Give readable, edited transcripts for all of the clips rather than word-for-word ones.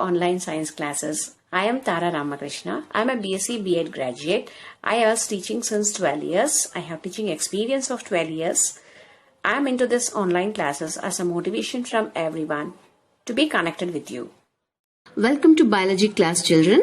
online science classes. I am Tara Ramakrishna. I am a BSc B.Ed graduate. I was teaching since 12 years. I have teaching experience of 12 years. I am into this online classes as a motivation from everyone to be connected with you. Welcome to biology class, children.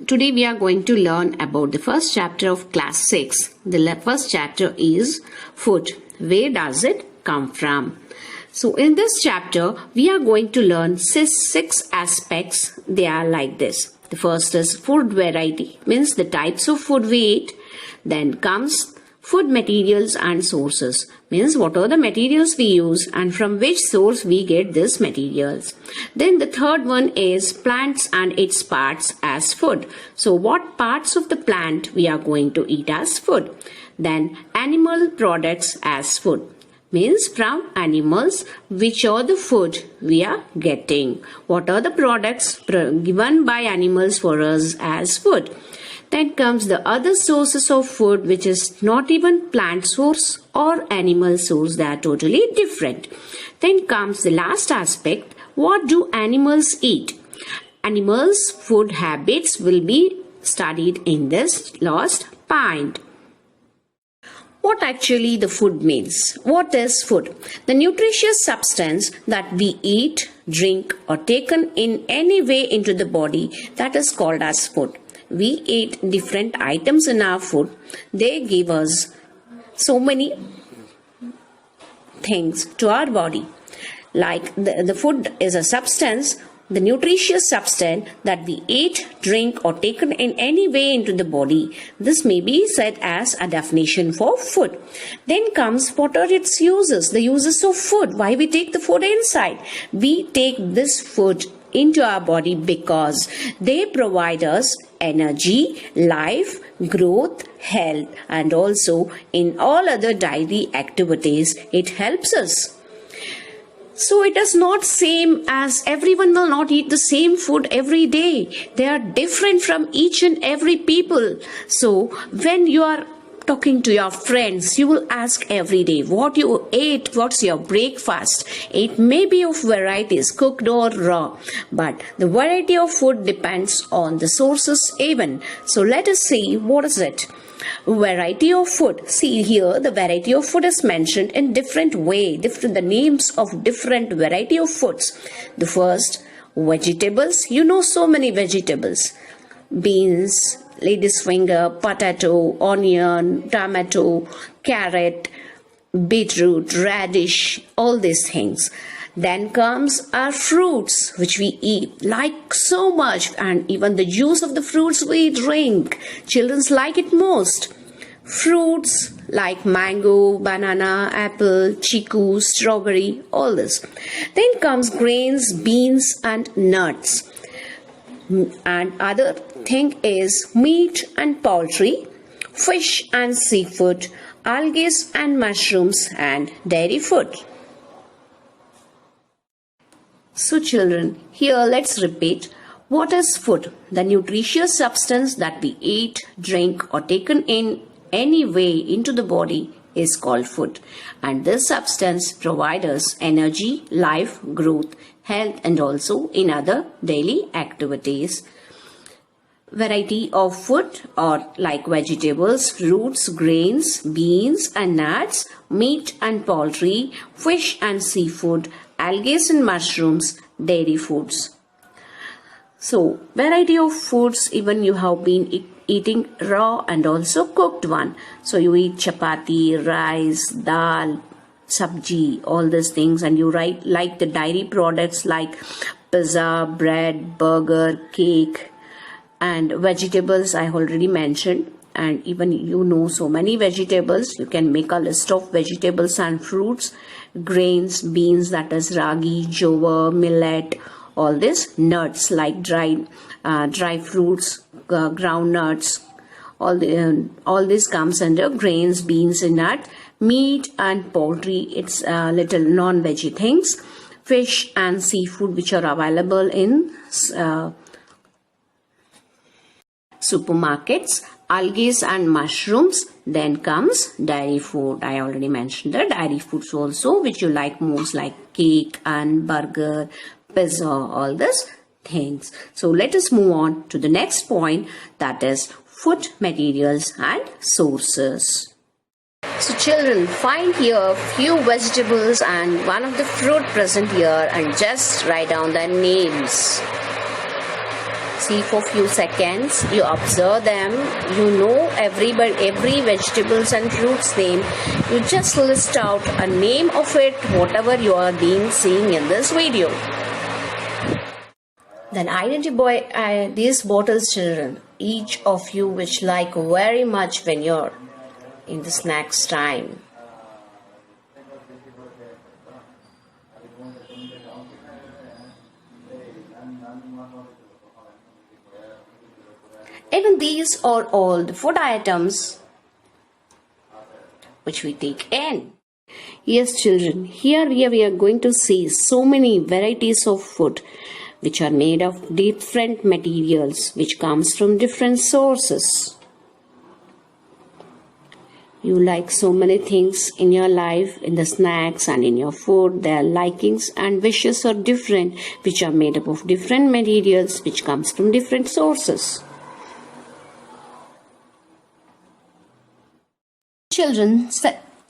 Today we are going to learn about the first chapter of class 6. The first chapter is food. Where does it come from? So in this chapter, we are going to learn six aspects. They are like this. The first is food variety, means the types of food we eat. Then comes food materials and sources, means what are the materials we use and from which source we get these materials. Then the third one is plants and its parts as food. So what parts of the plant we are going to eat as food. Then animal products as food, means from animals which are the food we are getting. What are the products given by animals for us as food. Then comes the other sources of food, which is not even plant source or animal source. They are totally different. Then comes the last aspect. What do animals eat? Animals' food habits will be studied in this last point. What actually the food means? What is food? The nutritious substance that we eat, drink or taken in any way into the body, that is called as food. We eat different items in our food. They give us so many things to our body. Like the food is a substance, the nutritious substance that we eat, drink or taken in any way into the body. This may be said as a definition for food. Then comes what are its uses, the uses of food. Why we take the food inside? We take this food into our body because they provide us energy, life, growth, health, and also in all other daily activities it helps us. So it is not same as everyone will not eat the same food every day. They are different from each and every people. So when you are talking to your friends, you will ask every day what you ate, what's your breakfast. It may be of varieties, cooked or raw, but the variety of food depends on the sources even. So let us see what is it. Variety of food. See here the variety of food is mentioned in different way, the names of different variety of foods. The first, vegetables. You know so many vegetables. Beans, lady's finger, potato, onion, tomato, carrot, beetroot, radish, all these things. Then comes our fruits which we eat like so much, and even the juice of the fruits we drink. Children like it most. Fruits like mango, banana, apple, chiku, strawberry, all this. Then comes grains, beans and nuts. And other thing is meat and poultry, fish and seafood, algae and mushrooms and dairy food. So children, here let's repeat. What is food? The nutritious substance that we eat, drink or taken in any way into the body is called food. And this substance provides us energy, life, growth, health and also in other daily activities. Variety of food are like vegetables, fruits, grains, beans and nuts, meat and poultry, fish and seafood, algae and mushrooms, dairy foods. So variety of foods, even you have been eating raw and also cooked one. So you eat chapati, rice, dal, sabji, all these things, and you like the dairy products like pizza, bread, burger, cake, and vegetables I already mentioned. And even you know so many vegetables. You can make a list of vegetables and fruits. Grains, beans, that is ragi, jowar, millet, all this. Nuts like dry fruits, ground nuts, all this comes under grains, beans and nut. Meat and poultry, it's little non-veggie things. Fish and seafood which are available in supermarkets. Algae and mushrooms. Then comes dairy food. I already mentioned the dairy foods also which you like most, like cake and burger, pizza, all this. things. So let us move on to the next point, that is food materials and sources. So children, find here few vegetables and one of the fruit present here and just write down their names. See for few seconds, you observe them, you know every vegetables and fruits name. You just list out a name of it, whatever you are seeing in this video. Then identify these bottles, children, each of you which like very much when you're in the snacks time. Even these are all the food items which we take in. Yes, children, here we are going to see so many varieties of food which are made of different materials which comes from different sources. You like so many things in your life, in the snacks and in your food. Their likings and wishes are different, which are made up of different materials which comes from different sources. Children,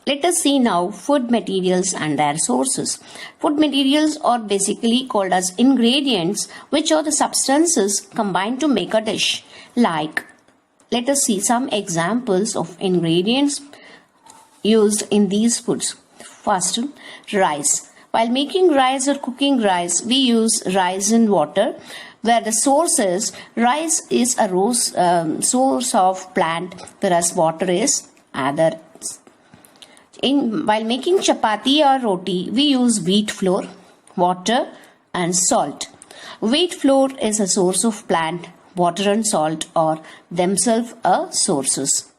let us see now food materials and their sources. Food materials are basically called as ingredients, which are the substances combined to make a dish. Like, let us see some examples of ingredients used in these foods. First, rice. While making rice or cooking rice, we use rice in water, where the source is rice is a source of plant, whereas water is other. While making chapati or roti, we use wheat flour, water and salt. Wheat flour is a source of plant, water and salt are themselves sources.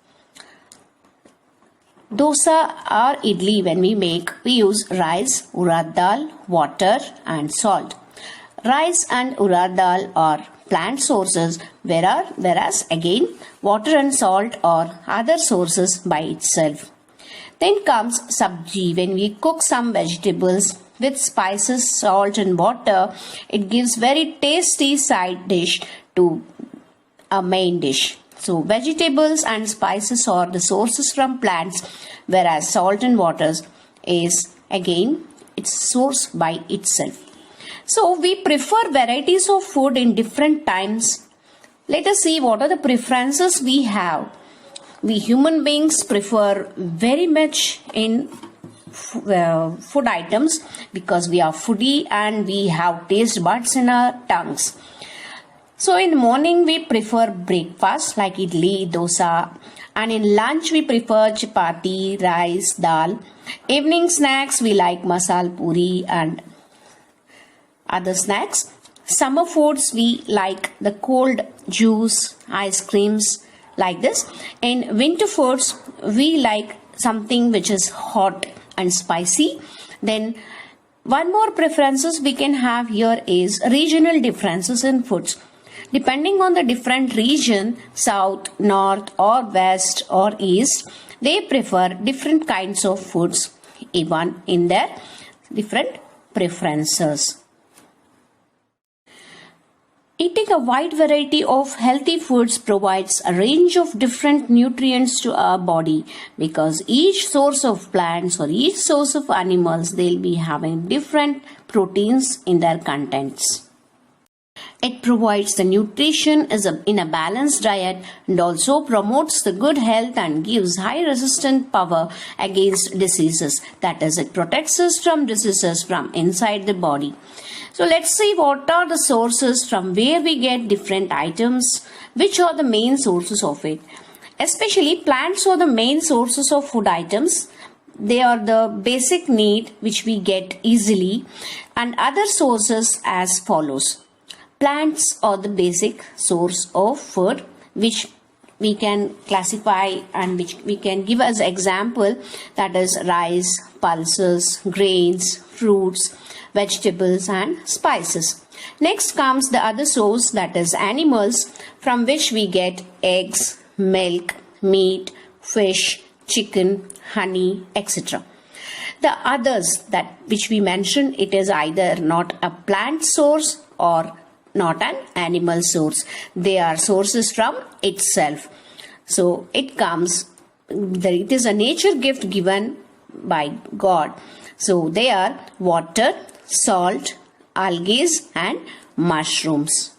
Dosa or idli, when we make, we use rice, urad dal, water and salt. Rice and urad dal are plant sources, whereas again water and salt are other sources by itself. Then comes sabji. When we cook some vegetables with spices, salt and water, it gives very tasty side dish to a main dish. So vegetables and spices are the sources from plants, whereas salt and water is again its source by itself. So we prefer varieties of food in different times. Let us see what are the preferences we have. We human beings prefer very much in food items because we are foodie and we have taste buds in our tongues. So in the morning we prefer breakfast like idli, dosa, and in lunch we prefer chapati, rice, dal. Evening snacks we like masal puri and other snacks. Summer foods we like the cold juice, ice creams like this. In winter foods we like something which is hot and spicy. Then one more preferences we can have here is regional differences in foods. Depending on the different region, south, north or west or east, they prefer different kinds of foods even in their different preferences. Eating a wide variety of healthy foods provides a range of different nutrients to our body because each source of plants or each source of animals, they'll be having different proteins in their contents. It provides the nutrition in a balanced diet and also promotes the good health and gives high resistant power against diseases. That is, it protects us from diseases from inside the body. So let's see what are the sources from where we get different items, which are the main sources of it. Especially plants are the main sources of food items. They are the basic need which we get easily, and other sources as follows. Plants are the basic source of food which we can classify and which we can give as example, that is rice, pulses, grains, fruits, vegetables and spices. Next comes the other source, that is animals, from which we get eggs, milk, meat, fish, chicken, honey, etc. The others that which we mentioned, it is either not a plant source or not an animal source. They are sources from itself. So it is a nature gift given by God. So they are water, salt, algae and mushrooms.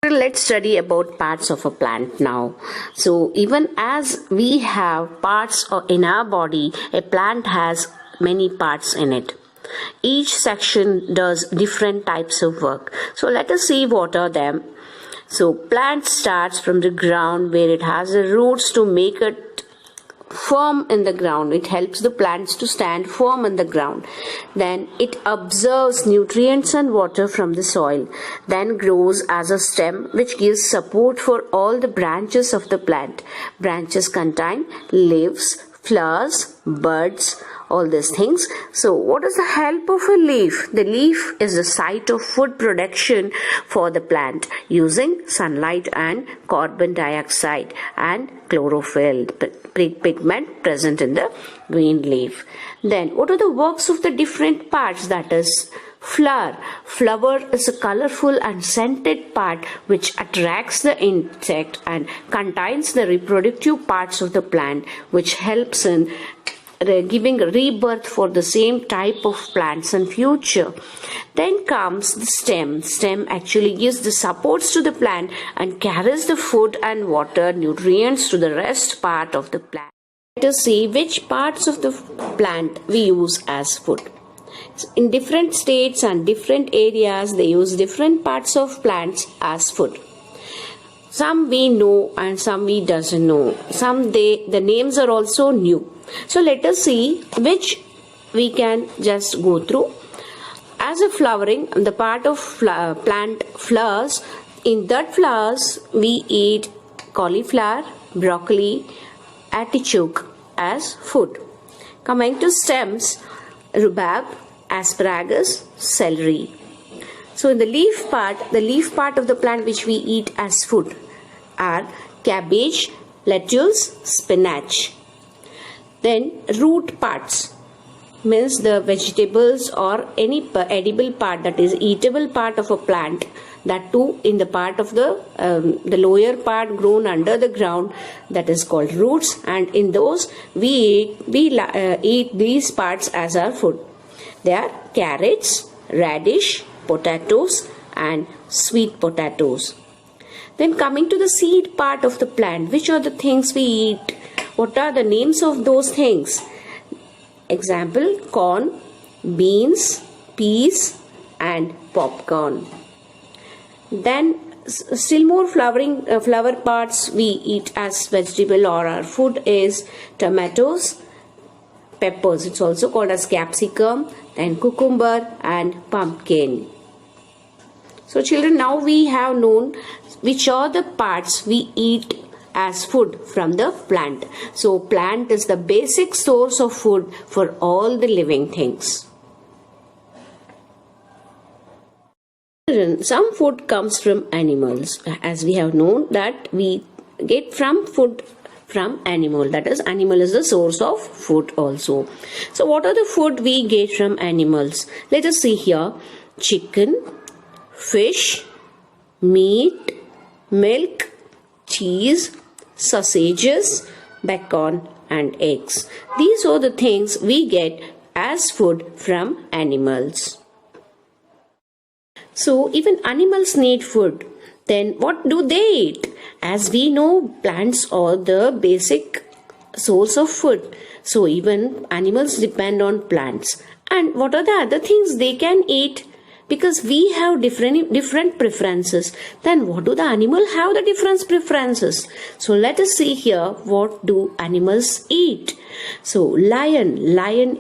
Let's study about parts of a plant now. So even as we have parts in our body, a plant has many parts in it. Each section does different types of work. So let us see what are them. So plant starts from the ground where it has the roots to make it firm in the ground. It helps the plants to stand firm in the ground. Then it absorbs nutrients and water from the soil. Then grows as a stem which gives support for all the branches of the plant. Branches contain leaves, flowers, buds, all these things. So what is the help of a leaf? The leaf is the site of food production for the plant using sunlight and carbon dioxide and chlorophyll pigment present in the green leaf. Then what are the works of the different parts? That is flower. Flower is a colorful and scented part which attracts the insect and contains the reproductive parts of the plant which helps in giving rebirth for the same type of plants in future. Then comes the stem. Stem actually gives the supports to the plant and carries the food and water, nutrients to the rest part of the plant. Let us see which parts of the plant we use as food. In different states and different areas, they use different parts of plants as food. Some we know and some we doesn't know. The names are also new. So let us see which we can just go through. As a flowering, the part of plant flowers, in that flowers we eat cauliflower, broccoli, artichoke as food. Coming to stems, rhubarb, asparagus, celery. So in the leaf part of the plant which we eat as food are cabbage, lettuce, spinach. Then root parts means the vegetables or any edible part, that is eatable part of a plant, that too in the part of the lower part grown under the ground, that is called roots, and in those we eat these parts as our food. They are carrots, radish, potatoes and sweet potatoes. Then coming to the seed part of the plant, which are the things we eat? What are the names of those things? Example, corn, beans, peas and popcorn. Then still more flower parts we eat as vegetable or our food is tomatoes, peppers, it's also called as capsicum, then cucumber and pumpkin. So children, now we have known which are the parts we eat as food from the plant. So plant is the basic source of food for all the living things. Some food comes from animals, as we have known that we get from food from animal, that is animal is the source of food also. So what are the food we get from animals? Let us see here. Chicken, fish, meat, milk, cheese, sausages, bacon and eggs. These are the things we get as food from animals. So even animals need food. Then what do they eat? As we know, plants are the basic source of food. So even animals depend on plants. And what are the other things they can eat? Because we have different preferences. Then what do the animals have the different preferences? So let us see here, what do animals eat? So lion,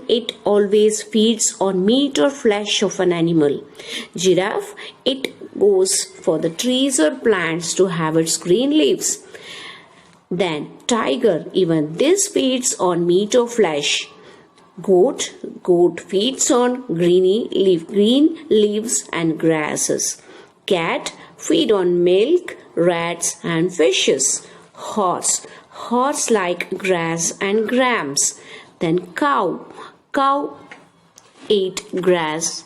it always feeds on meat or flesh of an animal. Giraffe, it goes for the trees or plants to have its green leaves. Then tiger, even this feeds on meat or flesh. Goat feeds on green leaves and grasses. Cat feed on milk, rats and fishes. Horse like grass and grams. Then cow eat grass.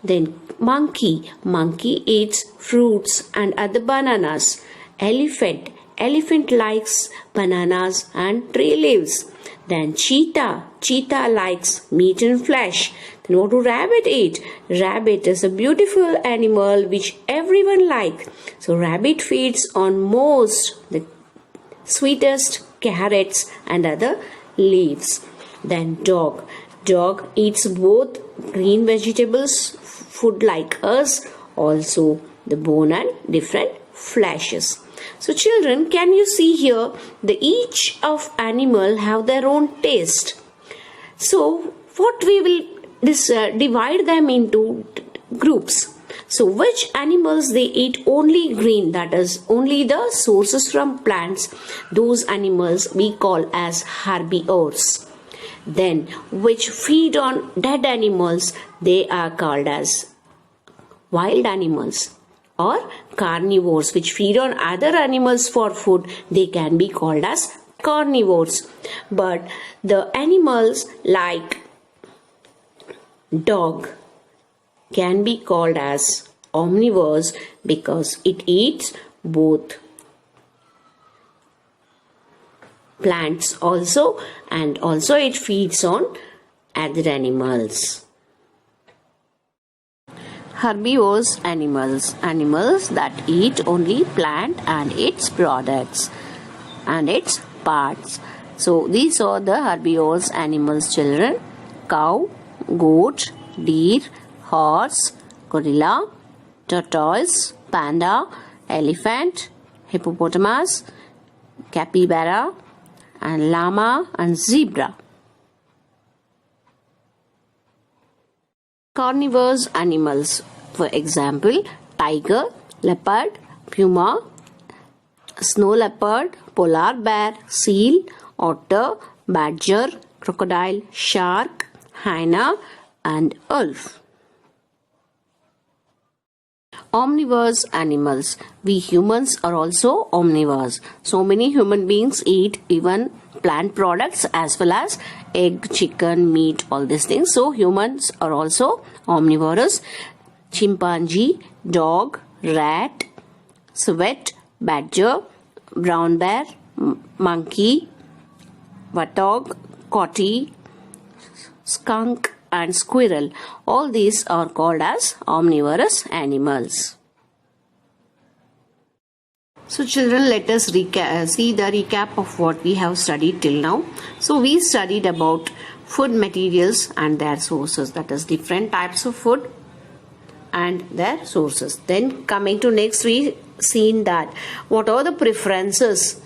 Then monkey. Monkey eats fruits and other bananas. Elephant. Elephant likes bananas and tree leaves. Then cheetah. Cheetah likes meat and flesh. Then what do rabbit eat? Rabbit is a beautiful animal which everyone likes. So rabbit feeds on most the sweetest carrots and other leaves. Then dog. Dog eats both green vegetables, food like us, also the bone and different fleshes. So children, can you see here the each of animal have their own taste. So what we will divide them into groups. So which animals they eat only green, that is only the sources from plants, those animals we call as herbivores. Then which feed on dead animals, they are called as wild animals. Or carnivores, which feed on other animals for food, they can be called as carnivores. But the animals like dog can be called as omnivores because it eats both plants also, and also it feeds on other animals. Herbivores animals that eat only plant and its products and its parts. So these are the herbivores animals, children. Cow, goat, deer, horse, gorilla, tortoise, panda, elephant, hippopotamus, capybara, and llama and zebra. Carnivorous animals, for example, tiger, leopard, puma, snow leopard, polar bear, seal, otter, badger, crocodile, shark, hyena, and wolf. Omnivorous animals. We humans are also omnivores. So many human beings eat even plant products as well as egg, chicken, meat, all these things. So humans are also omnivorous. Chimpanzee, dog, rat, swift, badger, brown bear, monkey, warthog, coati, skunk, and squirrel. All these are called as omnivorous animals. So children, let us see the recap of what we have studied till now. So we studied about food materials and their sources, that is different types of food and their sources. Then coming to next, we seen that what are the preferences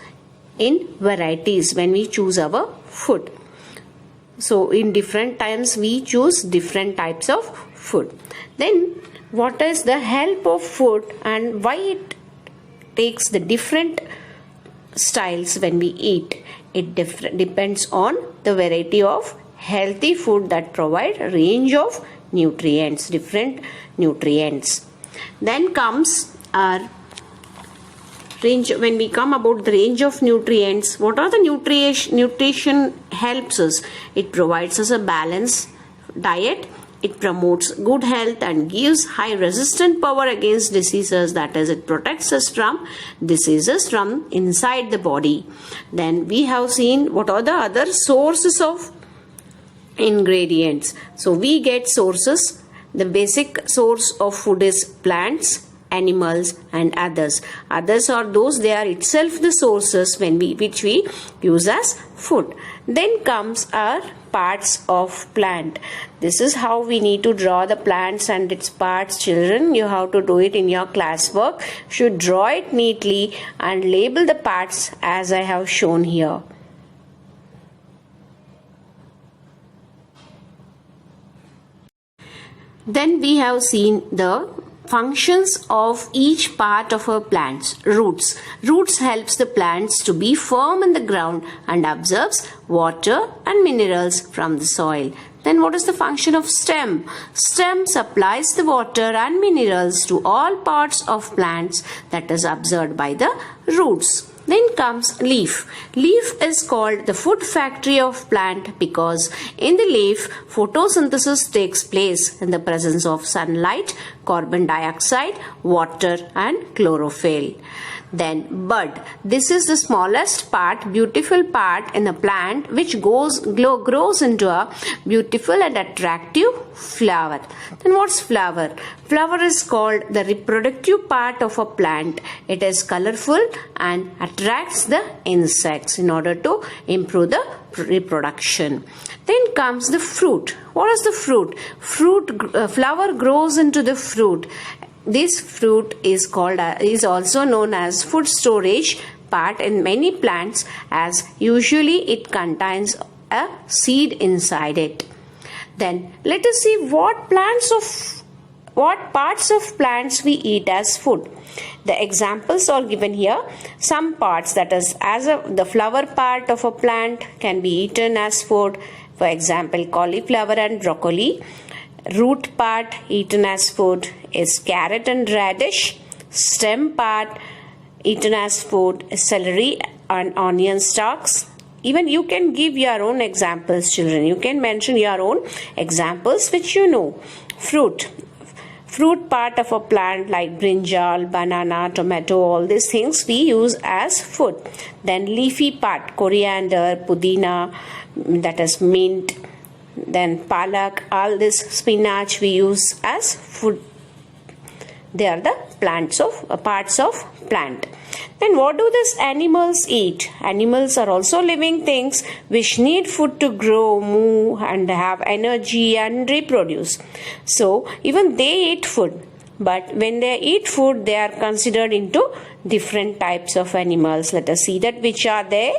in varieties when we choose our food. So in different times we choose different types of food. Then what is the help of food and why it takes the different styles when we eat. It depends on the variety of healthy food that provide a range of nutrients, different nutrients. Then comes our range. When we come about the range of nutrients, what are the nutrition helps us? It provides us a balanced diet. It promotes good health and gives high resistant power against diseases, that is, it protects us from diseases from inside the body. Then we have seen what are the other sources of ingredients. So we get sources. The basic source of food is plants, animals, and others. Others are those, they are itself the sources which we use as food. Then comes our parts of plant. This is how we need to draw the plants and its parts. Children, you have to do it in your classwork. You should draw it neatly and label the parts as I have shown here. Then we have seen the functions of each part of a plant's roots. Roots helps the plants to be firm in the ground and absorbs water and minerals from the soil. Then what is the function of stem? Stem supplies the water and minerals to all parts of plants, that is absorbed by the roots. Then comes leaf. Leaf is called the food factory of plant because in the leaf photosynthesis takes place in the presence of sunlight, carbon dioxide, water and chlorophyll. Then bud. This is the smallest part, beautiful part in a plant which grows into a beautiful and attractive flower. Then what's flower? Flower is called the reproductive part of a plant. It is colorful and attracts the insects in order to improve the reproduction. Then comes the fruit. What is the fruit? Flower grows into the fruit. This fruit is also known as food storage part in many plants, as usually it contains a seed inside it. Then let us see what parts of plants we eat as food. The examples are given here. Some parts, that is the flower part of a plant, can be eaten as food. For example, cauliflower and broccoli. Root part eaten as food is carrot and radish. Stem part eaten as food is celery and onion stalks. Even you can give your own examples, children. You can mention your own examples which you know. Fruit part of a plant like brinjal, banana, tomato, all these things we use as food. Then leafy part, coriander, pudina, that is mint. Then palak, all this spinach we use as food. They are the parts of plant. Then what do these animals eat? Animals are also living things which need food to grow, move and have energy and reproduce. So even they eat food. But when they eat food, they are considered into different types of animals. Let us see that which are they.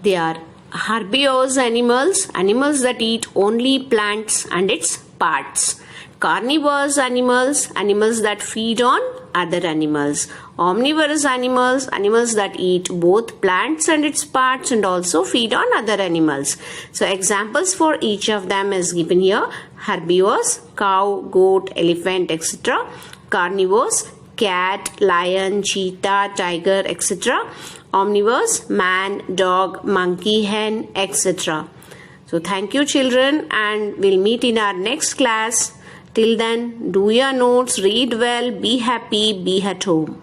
They are herbivorous animals that eat only plants and its parts. Carnivorous animals that feed on other animals. Omnivorous animals that eat both plants and its parts and also feed on other animals. So examples for each of them is given here. Herbivores, cow, goat, elephant, etc. Carnivores, cat, lion, cheetah, tiger, etc. Omnivores, man, dog, monkey, hen, etc. So thank you children, and we'll meet in our next class. Till then, do your notes, read well, be happy, be at home.